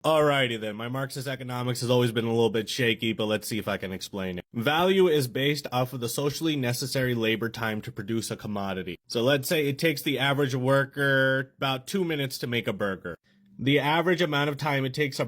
Alrighty then, my Marxist economics has always been a little bit shaky, but let's see if I can explain it. Value is based off of the socially necessary labor time to produce a commodity. So let's say it takes the average worker about 2 minutes to make a burger. The average amount of time it takes a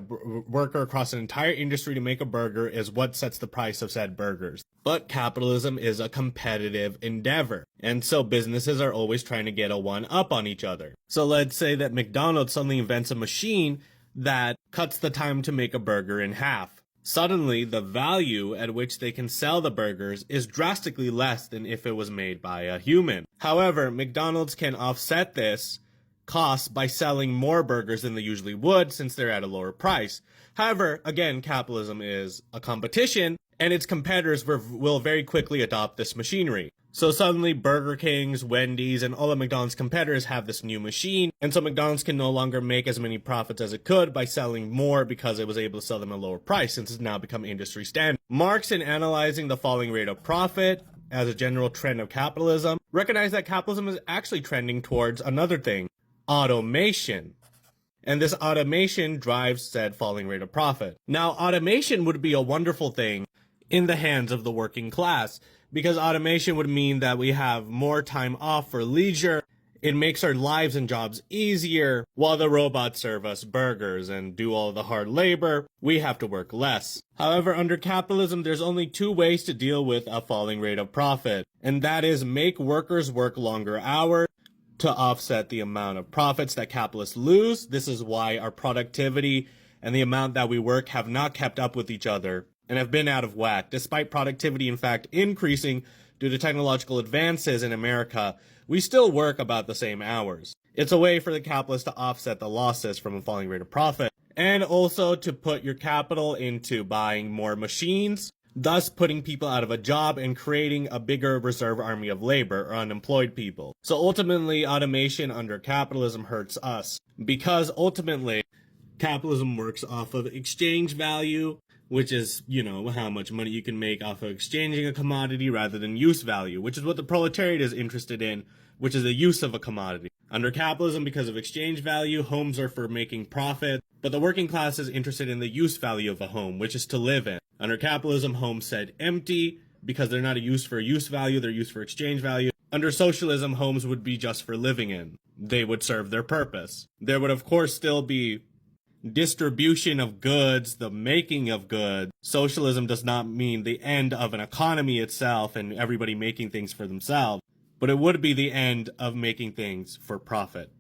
worker across an entire industry to make a burger is what sets the price of said burgers. But capitalism is a competitive endeavor, and so businesses are always trying to get a one-up on each other. So let's say that McDonald's suddenly invents a machine that cuts the time to make a burger in half. Suddenly, the value at which they can sell the burgers is drastically less than if it was made by a human. However, McDonald's can offset this cost by selling more burgers than they usually would since they're at a lower price. However, again, capitalism is a competition, and its competitors will very quickly adopt this machinery. So suddenly Burger King's, Wendy's, and all of McDonald's competitors have this new machine, and so McDonald's can no longer make as many profits as it could by selling more because it was able to sell them at a lower price since it's now become industry standard. Marx, in analyzing the falling rate of profit as a general trend of capitalism, recognized that capitalism is actually trending towards another thing: automation. And this automation drives said falling rate of profit. Now, automation would be a wonderful thing in the hands of the working class, because automation would mean that we have more time off for leisure. It makes our lives and jobs easier. While the robots serve us burgers and do all the hard labor, we have to work less. However, under capitalism, there's only two ways to deal with a falling rate of profit, and that is make workers work longer hours to offset the amount of profits that capitalists lose. This is why our productivity and the amount that we work have not kept up with each other and have been out of whack. Despite productivity, in fact, increasing due to technological advances in America, we still work about the same hours. It's a way for the capitalists to offset the losses from a falling rate of profit, and also to put your capital into buying more machines, thus putting people out of a job and creating a bigger reserve army of labor or unemployed people. So ultimately, automation under capitalism hurts us, because ultimately, capitalism works off of exchange value, which is, how much money you can make off of exchanging a commodity, rather than use value, which is what the proletariat is interested in, which is the use of a commodity. Under capitalism, because of exchange value, homes are for making profit, but the working class is interested in the use value of a home, which is to live in. Under capitalism, homes sit empty because they're not a use for use value, they're used for exchange value. Under socialism, homes would be just for living in. They would serve their purpose. There would, of course, still be distribution of goods, the making of goods. Socialism does not mean the end of an economy itself and everybody making things for themselves, but it would be the end of making things for profit.